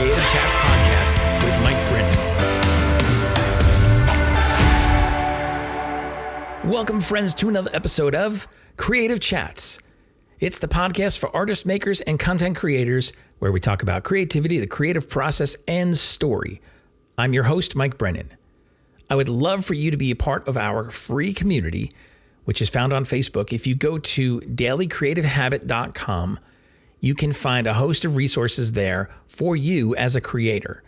Creative Chats podcast with Mike Brennan. Welcome, friends, to another episode of Creative Chats. It's the podcast for artists, makers, and content creators where we talk about creativity, the creative process, and story. I'm your host, Mike Brennan. I would love for you to be a part of our free community, which is found on Facebook. If you go to dailycreativehabit.com, you can find a host of resources there for you as a creator.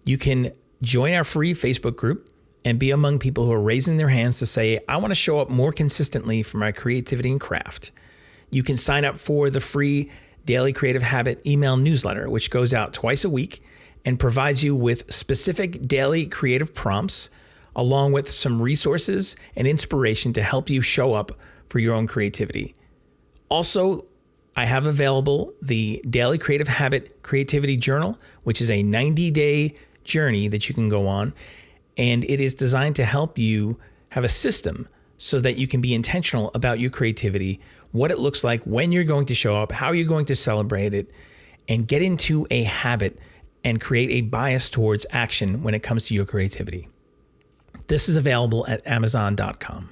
You can join our free Facebook group and be among people who are raising their hands to say, I want to show up more consistently for my creativity and craft. You can sign up for the free Daily Creative Habit email newsletter, which goes out twice a week and provides you with specific daily creative prompts, along with some resources and inspiration to help you show up for your own creativity. Also, I have available the Daily Creative Habit Creativity Journal, which is a 90-day journey that you can go on. And it is designed to help you have a system so that you can be intentional about your creativity, what it looks like, when you're going to show up, how you're going to celebrate it, and get into a habit and create a bias towards action when it comes to your creativity. This is available at Amazon.com.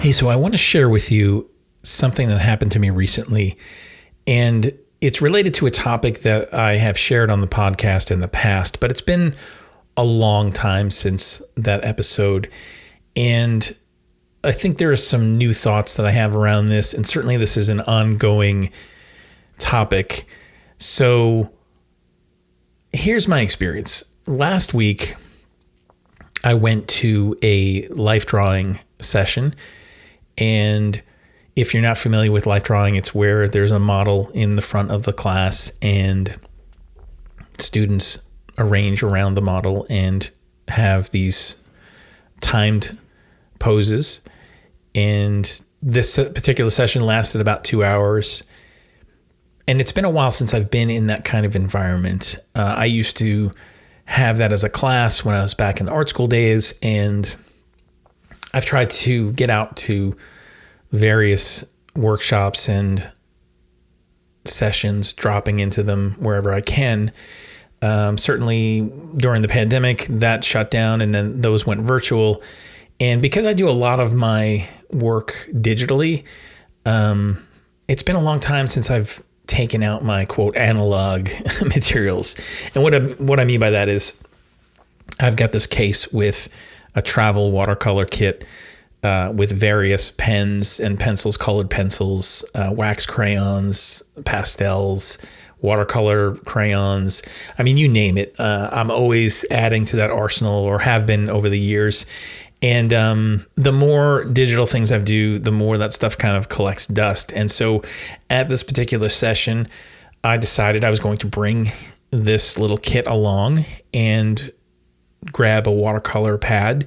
Hey, so I want to share with you something that happened to me recently, and it's related to a topic that I have shared on the podcast in the past, but it's been a long time since that episode, and I think there are some new thoughts that I have around this, and certainly this is an ongoing topic. So here's my experience. Last week, I went to a life drawing session. And if you're not familiar with life drawing, it's where there's a model in the front of the class and students arrange around the model and have these timed poses. And this particular session lasted about 2 hours. And it's been a while since I've been in that kind of environment. I used to have that as a class when I was back in the art school days, and I've tried to get out to various workshops and sessions, dropping into them wherever I can. Certainly during the pandemic, that shut down, and then those went virtual. And because I do a lot of my work digitally, it's been a long time since I've taken out my quote analog materials. And what I mean by that is I've got this case with a travel watercolor kit with various pens and pencils, colored pencils, wax crayons, pastels, watercolor crayons. I mean, you name it. I'm always adding to that arsenal, or have been over the years. And the more digital things I do, the more that stuff kind of collects dust. And so at this particular session, I decided I was going to bring this little kit along and grab a watercolor pad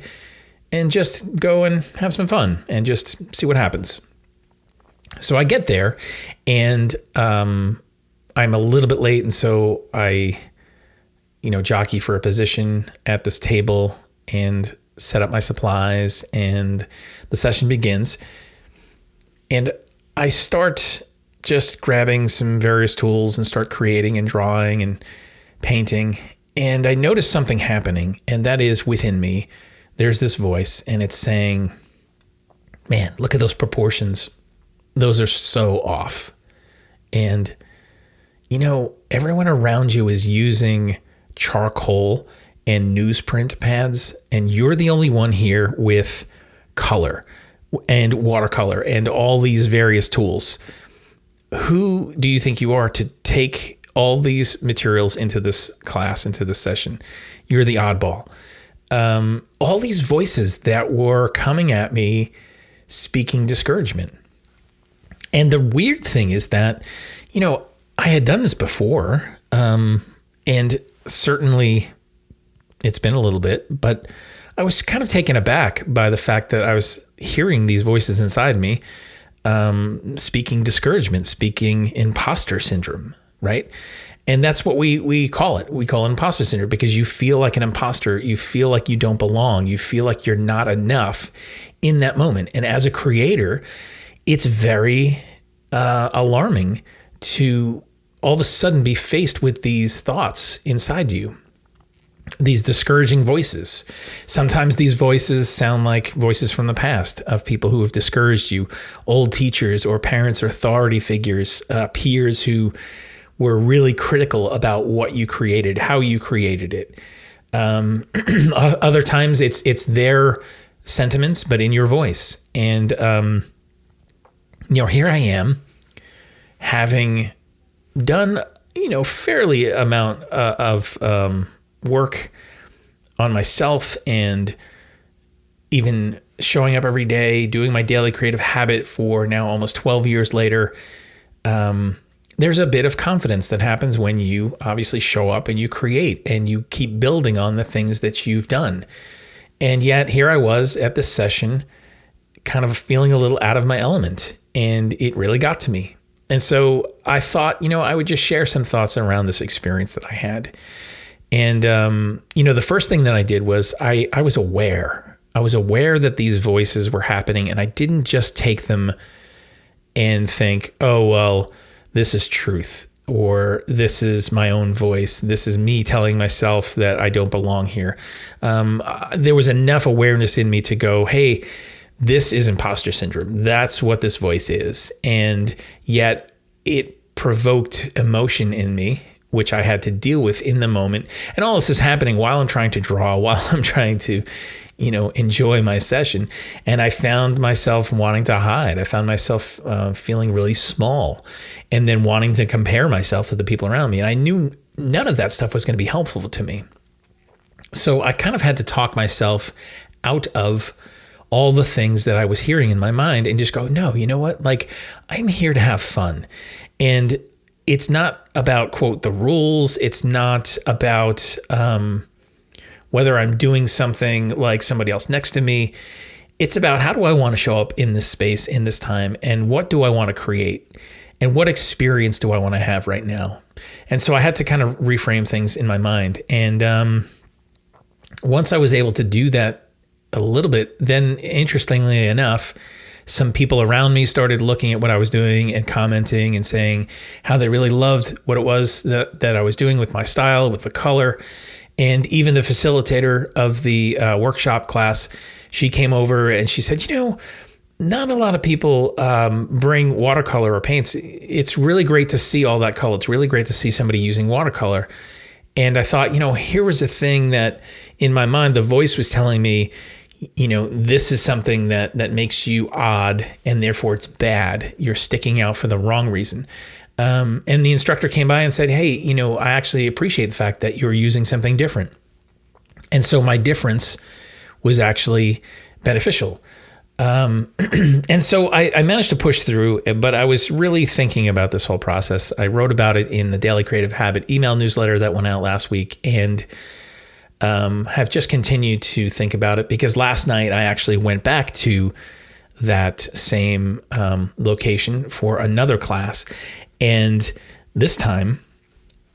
and just go and have some fun and just see what happens. So I get there, and I'm a little bit late, and so I, jockey for a position at this table and set up my supplies, and the session begins. And I start just grabbing some various tools and start creating and drawing and painting. And I notice something happening, and that is within me, there's this voice, and it's saying, man, look at those proportions. Those are so off. And, everyone around you is using charcoal and newsprint pads, and you're the only one here with color and watercolor and all these various tools. Who do you think you are to take all these materials into this class, into this session? You're the oddball. All these voices that were coming at me speaking discouragement. And the weird thing is that, I had done this before, and certainly it's been a little bit, but I was kind of taken aback by the fact that I was hearing these voices inside me, speaking discouragement, speaking imposter syndrome, right? And that's what we call it. We call it imposter syndrome, because you feel like an imposter. You feel like you don't belong. You feel like you're not enough in that moment. And as a creator, it's very alarming to all of a sudden be faced with these thoughts inside you, these discouraging voices. Sometimes these voices sound like voices from the past of people who have discouraged you, old teachers or parents or authority figures, peers who were really critical about what you created, how you created it. Other times it's their sentiments, but in your voice. And, here I am having done, fairly amount of work on myself and even showing up every day, doing my daily creative habit for now almost 12 years later. There's a bit of confidence that happens when you obviously show up and you create and you keep building on the things that you've done. And yet here I was at this session kind of feeling a little out of my element, and it really got to me. And so I thought, I would just share some thoughts around this experience that I had. And, the first thing that I did was I was aware. I was aware that these voices were happening, and I didn't just take them and think, oh, well, this is truth, or this is my own voice. This is me telling myself that I don't belong here. There was enough awareness in me to go, hey, this is imposter syndrome. That's what this voice is. And yet it provoked emotion in me, which I had to deal with in the moment. And all this is happening while I'm trying to draw, while I'm trying to, enjoy my session. And I found myself wanting to hide. I found myself feeling really small and then wanting to compare myself to the people around me. And I knew none of that stuff was going to be helpful to me. So I kind of had to talk myself out of all the things that I was hearing in my mind and just go, no, you know what? Like, I'm here to have fun. And it's not about, quote, the rules. It's not about whether I'm doing something like somebody else next to me. It's about how do I want to show up in this space, in this time, and what do I want to create? And what experience do I want to have right now? And so I had to kind of reframe things in my mind. And once I was able to do that a little bit, then interestingly enough, some people around me started looking at what I was doing and commenting and saying how they really loved what it was that I was doing with my style, with the color. And even the facilitator of the workshop class, she came over and she said, not a lot of people bring watercolor or paints. It's really great to see all that color. It's really great to see somebody using watercolor. And I thought, here was a thing that in my mind, the voice was telling me, this is something that makes you odd and therefore it's bad. You're sticking out for the wrong reason. And the instructor came by and said, hey, I actually appreciate the fact that you're using something different. And so my difference was actually beneficial. And so I managed to push through, but I was really thinking about this whole process. I wrote about it in the Daily Creative Habit email newsletter that went out last week, and have just continued to think about it because last night I actually went back to that same location for another class. And this time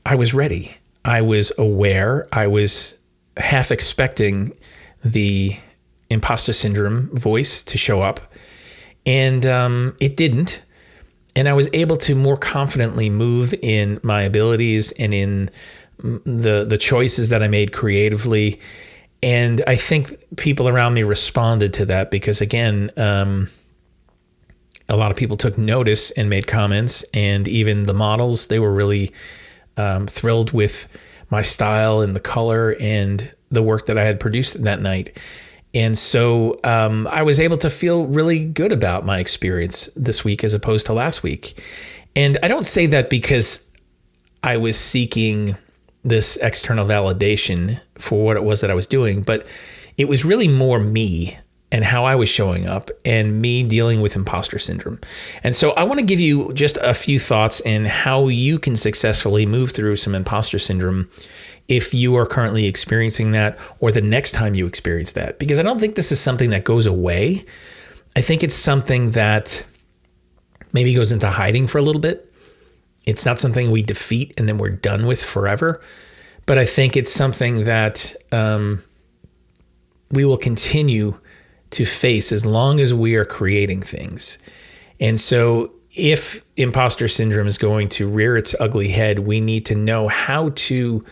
I was ready. I was aware. I was half expecting the imposter syndrome voice to show up, and it didn't. And I was able to more confidently move in my abilities and in the choices that I made creatively. And I think people around me responded to that because, again, a lot of people took notice and made comments, and even the models, they were really thrilled with my style and the color and the work that I had produced that night. And so I was able to feel really good about my experience this week as opposed to last week. And I don't say that because I was seeking this external validation for what it was that I was doing, but it was really more me and how I was showing up and me dealing with imposter syndrome. And so I want to give you just a few thoughts in how you can successfully move through some imposter syndrome if you are currently experiencing that, or the next time you experience that, because I don't think this is something that goes away. I think it's something that maybe goes into hiding for a little bit. It's not something we defeat and then we're done with forever. But I think it's something that we will continue to face as long as we are creating things. And so if imposter syndrome is going to rear its ugly head, we need to know how to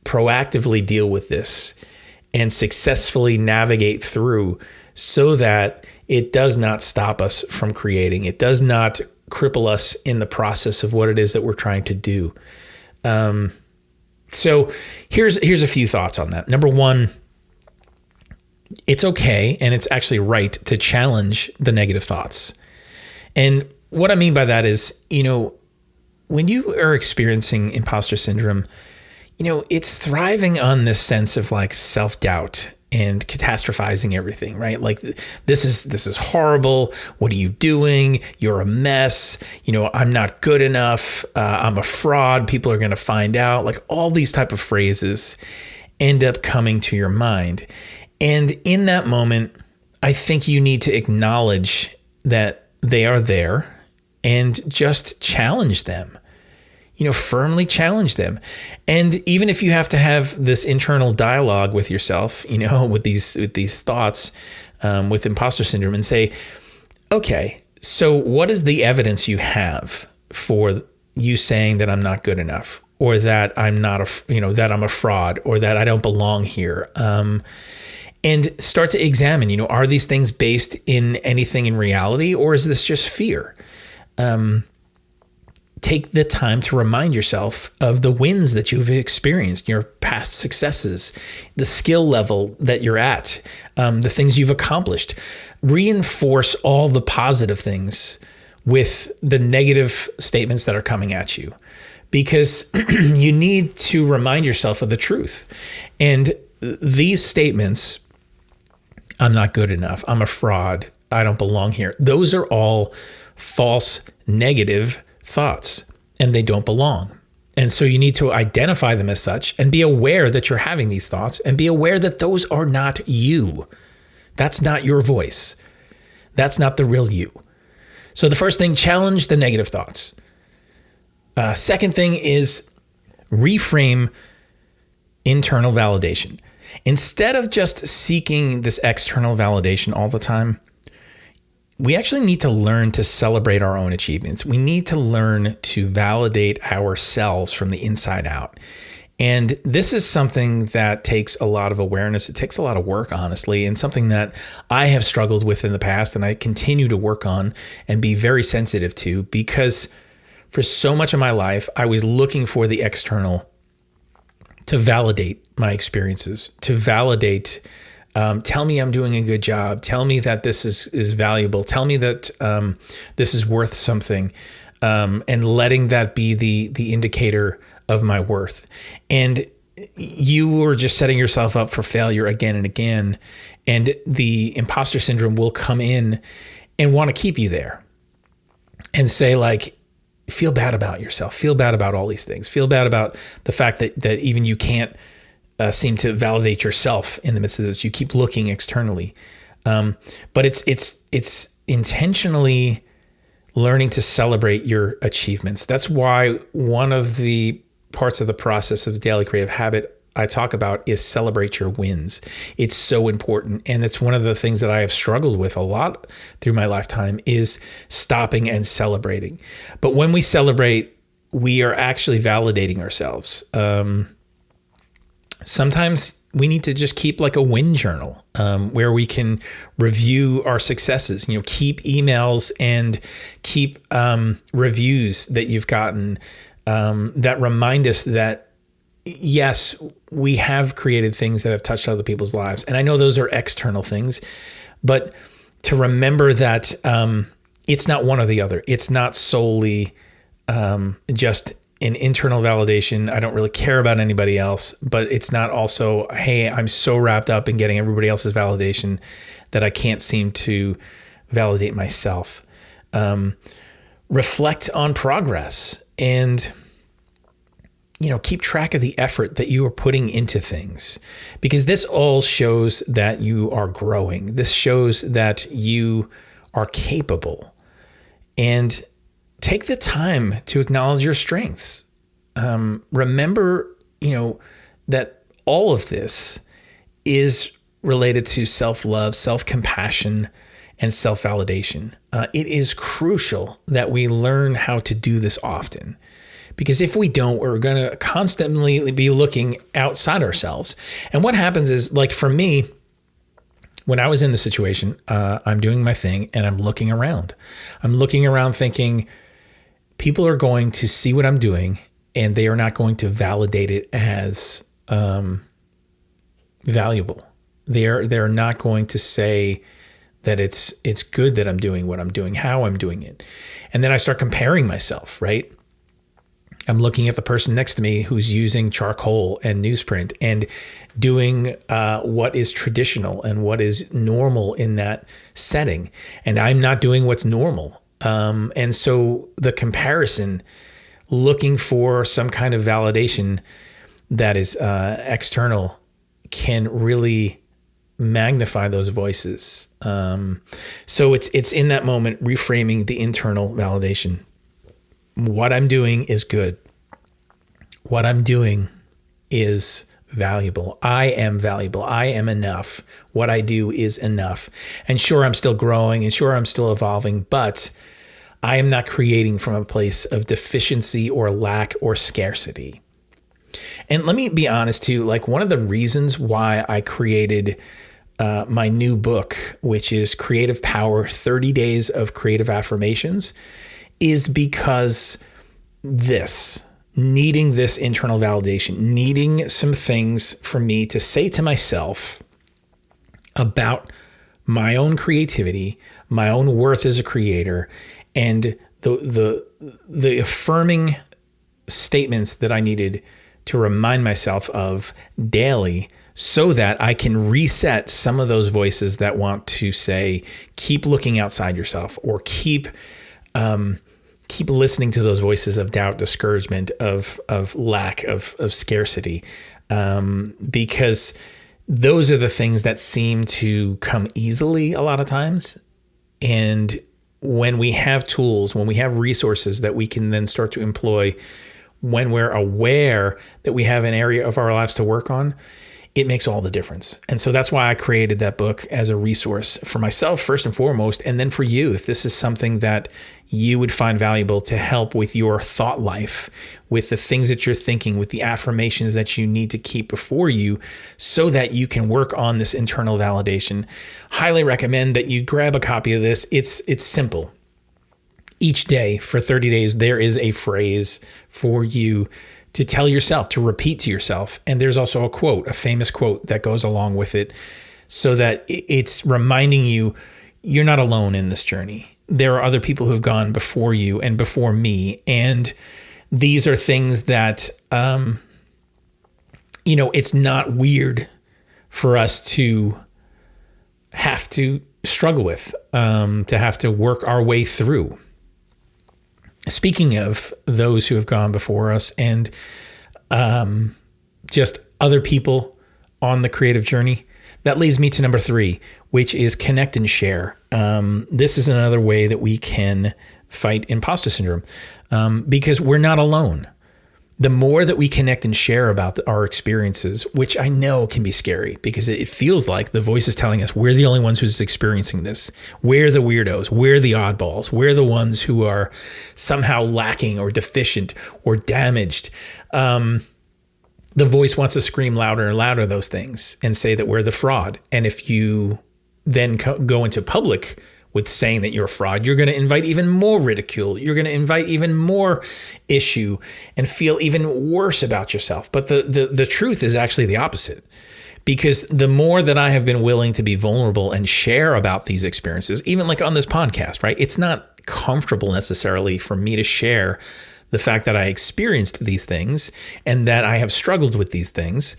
proactively deal with this and successfully navigate through so that it does not stop us from creating. It does not cripple us in the process of what it is that we're trying to do. So here's a few thoughts on that. Number one, it's okay and it's actually right to challenge the negative thoughts. And what I mean by that is, when you are experiencing imposter syndrome, it's thriving on this sense of like self-doubt and catastrophizing everything, right? Like, this is horrible. What are you doing? You're a mess. I'm not good enough. I'm a fraud. People are going to find out. Like, all these type of phrases end up coming to your mind. And in that moment, I think you need to acknowledge that they are there and just challenge them. Firmly challenge them. And even if you have to have this internal dialogue with yourself, with these thoughts, with imposter syndrome, and say, okay, so what is the evidence you have for you saying that I'm not good enough, or that I'm not that I'm a fraud, or that I don't belong here? And start to examine, are these things based in anything in reality, or is this just fear? Take the time to remind yourself of the wins that you've experienced, your past successes, the skill level that you're at, the things you've accomplished. Reinforce all the positive things with the negative statements that are coming at you, because you need to remind yourself of the truth. And these statements, I'm not good enough, I'm a fraud, I don't belong here, those are all false negative thoughts, and they don't belong. And so you need to identify them as such and be aware that you're having these thoughts, and be aware that those are not you. That's not your voice. That's not the real you. So the first thing, challenge the negative thoughts. Second thing is reframe internal validation. Instead of just seeking this external validation all the time, we actually need to learn to celebrate our own achievements. We need to learn to validate ourselves from the inside out. And this is something that takes a lot of awareness. It takes a lot of work, honestly, and something that I have struggled with in the past, and I continue to work on and be very sensitive to, because for so much of my life, I was looking for the external to validate my experiences, to validate tell me I'm doing a good job. Tell me that this is valuable. Tell me that this is worth something, and letting that be the indicator of my worth. And you are just setting yourself up for failure again and again. And the imposter syndrome will come in and want to keep you there and say, like, feel bad about yourself. Feel bad about all these things. Feel bad about the fact that even you can't seem to validate yourself in the midst of this. You keep looking externally, but it's intentionally learning to celebrate your achievements. That's why one of the parts of the process of the Daily Creative Habit I talk about is celebrate your wins. It's so important, and it's one of the things that I have struggled with a lot through my lifetime, is stopping and celebrating. But when we celebrate, we are actually validating ourselves. Sometimes we need to just keep like a win journal, where we can review our successes, keep emails and keep reviews that you've gotten that remind us that, yes, we have created things that have touched other people's lives. And I know those are external things, but to remember that it's not one or the other. It's not solely just an internal validation. I don't really care about anybody else, but it's not also, hey, I'm so wrapped up in getting everybody else's validation that I can't seem to validate myself. Reflect on progress and, keep track of the effort that you are putting into things, because this all shows that you are growing. This shows that you are capable. And take the time to acknowledge your strengths. Remember, that all of this is related to self-love, self-compassion, and self-validation. It is crucial that we learn how to do this often, because if we don't, we're going to constantly be looking outside ourselves. And what happens is, like for me, when I was in the situation, I'm doing my thing and I'm looking around. I'm looking around thinking people are going to see what I'm doing and they are not going to validate it as valuable. They're not going to say that it's good that I'm doing what I'm doing, how I'm doing it. And then I start comparing myself, right? I'm looking at the person next to me who's using charcoal and newsprint and doing what is traditional and what is normal in that setting. And I'm not doing what's normal. And so the comparison, looking for some kind of validation that is external, can really magnify those voices. So it's in that moment, reframing the internal validation. What I'm doing is good. What I'm doing is valuable. I am valuable. I am enough. What I do is enough. And sure, I'm still growing and sure, I'm still evolving, but I am not creating from a place of deficiency or lack or scarcity. And let me be honest too, like one of the reasons why I created my new book, which is Creative Power, 30 Days of Creative Affirmations, is because needing this internal validation, needing some things for me to say to myself about my own creativity, my own worth as a creator, and the affirming statements that I needed to remind myself of daily, so that I can reset some of those voices that want to say, keep looking outside yourself, or keep listening to those voices of doubt, discouragement, of lack, of scarcity, because those are the things that seem to come easily a lot of times. And when we have tools, when we have resources that we can then start to employ, when we're aware that we have an area of our lives to work on, it makes all the difference. And so that's why I created that book as a resource for myself, first and foremost, and then for you, if this is something that you would find valuable to help with your thought life, with the things that you're thinking, with the affirmations that you need to keep before you so that you can work on this internal validation. Highly recommend that you grab a copy of this. It's simple. Each day for 30 days, there is a phrase for you to tell yourself, to repeat to yourself. And there's also a quote, a famous quote that goes along with it, so that it's reminding you, you're not alone in this journey. There are other people who have gone before you and before me. And these are things that, it's not weird for us to have to struggle with, to have to work our way through. Speaking of those who have gone before us and just other people on the creative journey, that leads me to number 3, which is connect and share. This is another way that we can fight imposter syndrome, because we're not alone. The more that we connect and share about our experiences, which I know can be scary because it feels like the voice is telling us we're the only ones who's experiencing this. We're the weirdos. We're the oddballs. We're the ones who are somehow lacking or deficient or damaged. The voice wants to scream louder and louder those things and say that we're the fraud. And if you then go into public with saying that you're a fraud, you're going to invite even more ridicule. You're going to invite even more issue and feel even worse about yourself. But the truth is actually the opposite, because the more that I have been willing to be vulnerable and share about these experiences, even like on this podcast, right? It's not comfortable necessarily for me to share the fact that I experienced these things and that I have struggled with these things.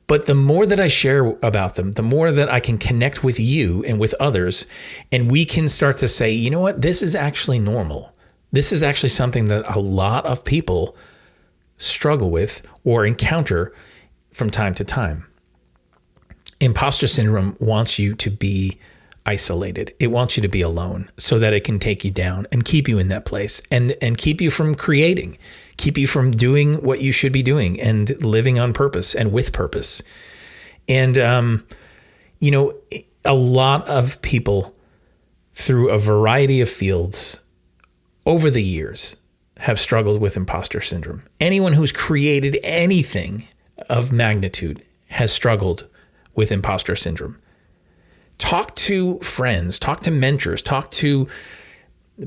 But the more that I share about them, the more that I can connect with you and with others, and we can start to say, you know what, this is actually normal. This is actually something that a lot of people struggle with or encounter from time to time. Imposter syndrome wants you to be isolated. It wants you to be alone so that it can take you down and keep you in that place and keep you from creating, keep you from doing what you should be doing and living on purpose and with purpose. And, a lot of people through a variety of fields over the years have struggled with imposter syndrome. Anyone who's created anything of magnitude has struggled with imposter syndrome. Talk to friends, talk to mentors, talk to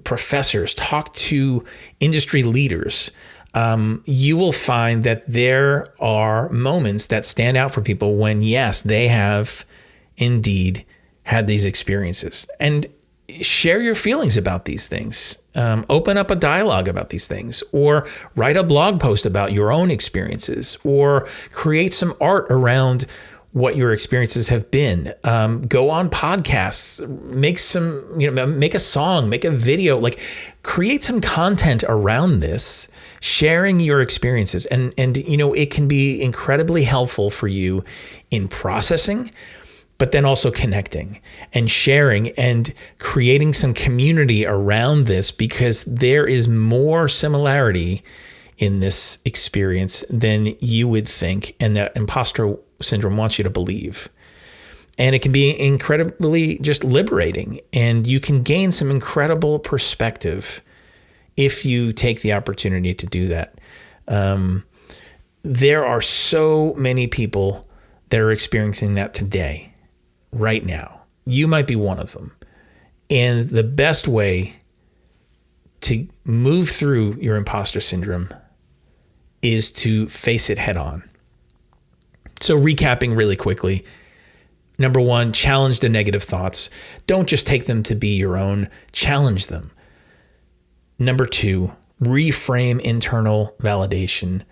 professors, talk to industry leaders. You will find that there are moments that stand out for people when, yes, they have indeed had these experiences. And share your feelings about these things. Open up a dialogue about these things, or write a blog post about your own experiences, or create some art around what your experiences have been. Go on podcasts, make a song, make a video, like create some content around this, sharing your experiences. And it can be incredibly helpful for you in processing, but then also connecting and sharing and creating some community around this, because there is more similarity in this experience than you would think, and that imposter syndrome wants you to believe. And it can be incredibly just liberating, and you can gain some incredible perspective if you take the opportunity to do that. There are so many people that are experiencing that today, right now. You might be one of them. And the best way to move through your imposter syndrome is to face it head on. So recapping really quickly. Number one, challenge the negative thoughts. Don't just take them to be your own, challenge them. Number two, reframe internal validation.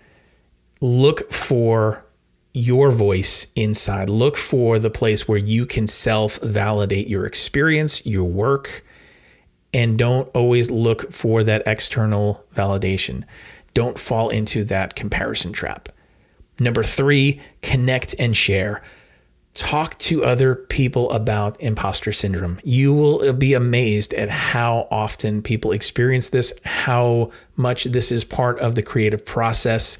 Look for your voice inside. Look for the place where you can self-validate your experience, your work, and don't always look for that external validation. Don't fall into that comparison trap. Number three, connect and share. Talk to other people about imposter syndrome. You will be amazed at how often people experience this, how much this is part of the creative process.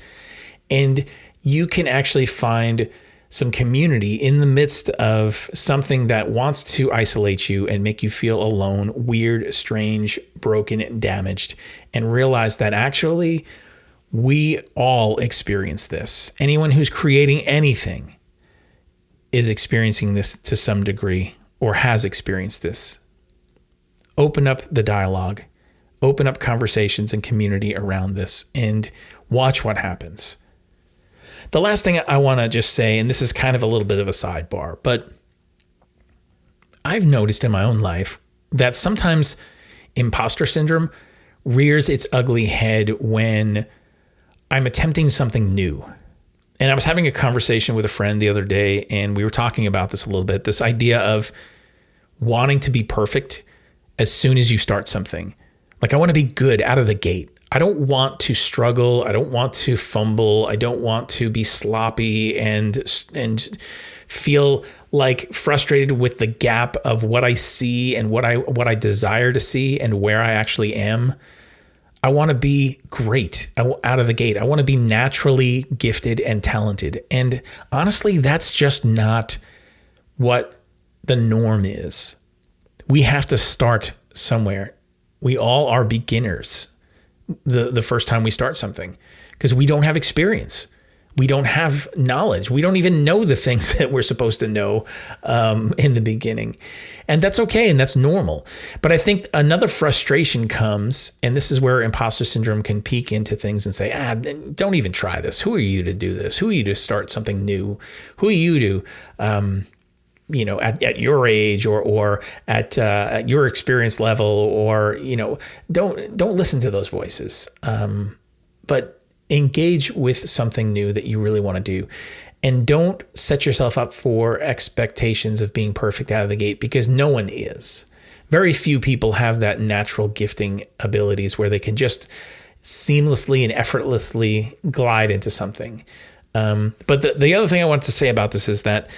And you can actually find some community in the midst of something that wants to isolate you and make you feel alone, weird, strange, broken, and damaged, and realize that actually we all experience this. Anyone who's creating anything is experiencing this to some degree, or has experienced this. Open up the dialogue, open up conversations and community around this, and watch what happens. The last thing I want to just say, and this is kind of a little bit of a sidebar, but I've noticed in my own life that sometimes imposter syndrome rears its ugly head when I'm attempting something new. And I was having a conversation with a friend the other day, and we were talking about this a little bit, this idea of wanting to be perfect as soon as you start something. Like, I want to be good out of the gate. I don't want to struggle. I don't want to fumble. I don't want to be sloppy and feel like frustrated with the gap of what I see and what I desire to see and where I actually am. I want to be great out of the gate. I want to be naturally gifted and talented. And honestly, that's just not what the norm is. We have to start somewhere. We all are beginners the first time we start something, because we don't have experience. We don't have knowledge. We don't even know the things that we're supposed to know in the beginning. And that's okay, and that's normal. But I think another frustration comes, and this is where imposter syndrome can peek into things and say, don't even try this. Who are you to do this? Who are you to start something new? Who are you to at your age or at your experience level, or, don't listen to those voices. But engage with something new that you really want to do. And don't set yourself up for expectations of being perfect out of the gate, because no one is. Very few people have that natural gifting abilities where they can just seamlessly and effortlessly glide into something. But the other thing I wanted to say about this is that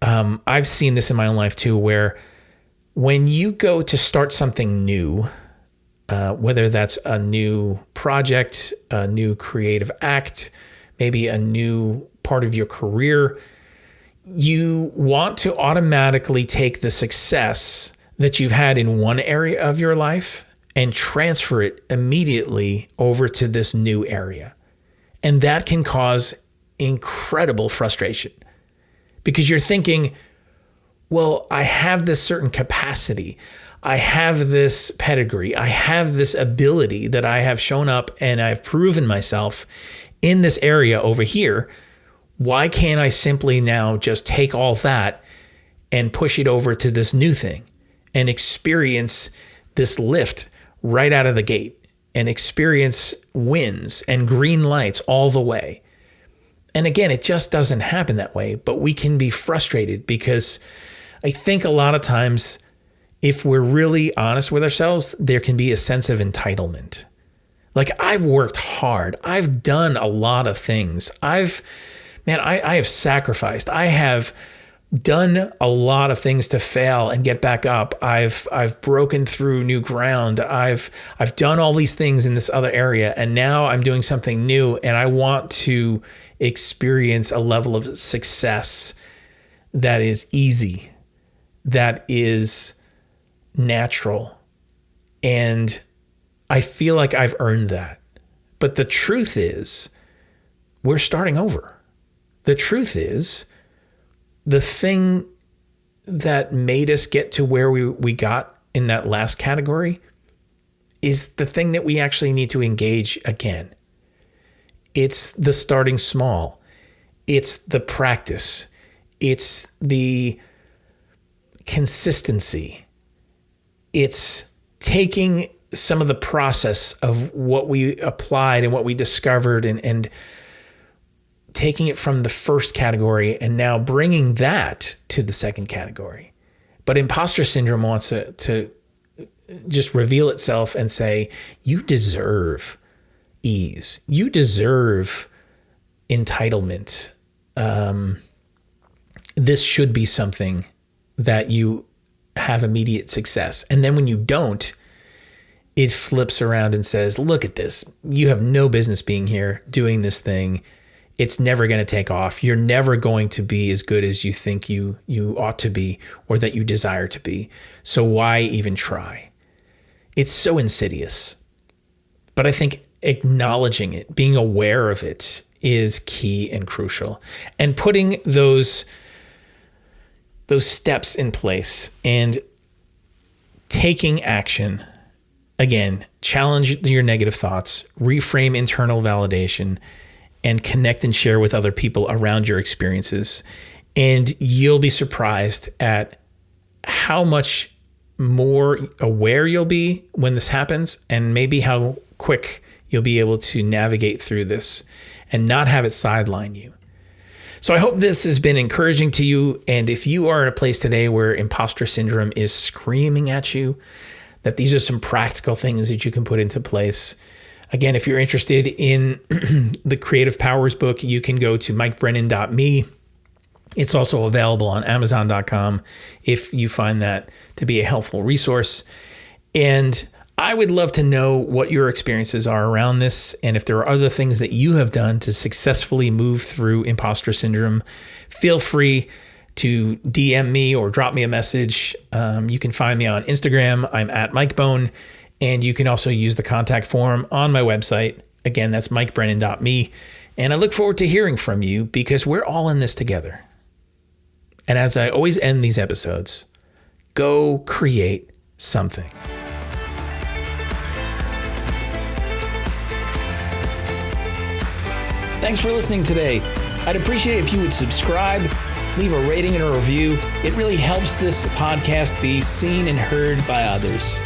I've seen this in my own life too, where when you go to start something new, whether that's a new project, a new creative act, maybe a new part of your career, you want to automatically take the success that you've had in one area of your life and transfer it immediately over to this new area. And that can cause incredible frustration because you're thinking, well, I have this certain capacity. I have this pedigree. I have this ability that I have shown up and I've proven myself in this area over here. Why can't I simply now just take all that and push it over to this new thing and experience this lift right out of the gate and experience wins and green lights all the way? And again, it just doesn't happen that way, but we can be frustrated because I think a lot of times, if we're really honest with ourselves, there can be a sense of entitlement. Like, I've worked hard. I've done a lot of things. I have sacrificed. I have done a lot of things to fail and get back up. I've broken through new ground. I've done all these things in this other area, and now I'm doing something new, and I want to experience a level of success that is easy, that is natural. And I feel like I've earned that. But the truth is, we're starting over. The truth is, the thing that made us get to where we got in that last category is the thing that we actually need to engage again. It's the starting small. It's the practice. It's the consistency. It's taking some of the process of what we applied and what we discovered and taking it from the first category and now bringing that to the second category. But imposter syndrome wants to just reveal itself and say, you deserve ease. You deserve entitlement. This should be something that you have immediate success. And then when you don't, it flips around and says, look at this. You have no business being here doing this thing. It's never going to take off. You're never going to be as good as you think you ought to be or that you desire to be. So why even try? It's so insidious. But I think acknowledging it, being aware of it is key and crucial. And putting those steps in place and taking action. Again, challenge your negative thoughts, reframe internal validation, and connect and share with other people around your experiences. And you'll be surprised at how much more aware you'll be when this happens, and maybe how quick you'll be able to navigate through this and not have it sideline you. So I hope this has been encouraging to you. And if you are in a place today where imposter syndrome is screaming at you, that these are some practical things that you can put into place. Again, if you're interested in the Creative Powers book, you can go to mikebrennan.me. It's also available on Amazon.com if you find that to be a helpful resource. And I would love to know what your experiences are around this. And if there are other things that you have done to successfully move through imposter syndrome, feel free to DM me or drop me a message. You can find me on Instagram. I'm at MikeBone. And you can also use the contact form on my website. Again, that's mikebrennan.me. And I look forward to hearing from you because we're all in this together. And as I always end these episodes, go create something. Thanks for listening today. I'd appreciate it if you would subscribe, leave a rating and a review. It really helps this podcast be seen and heard by others.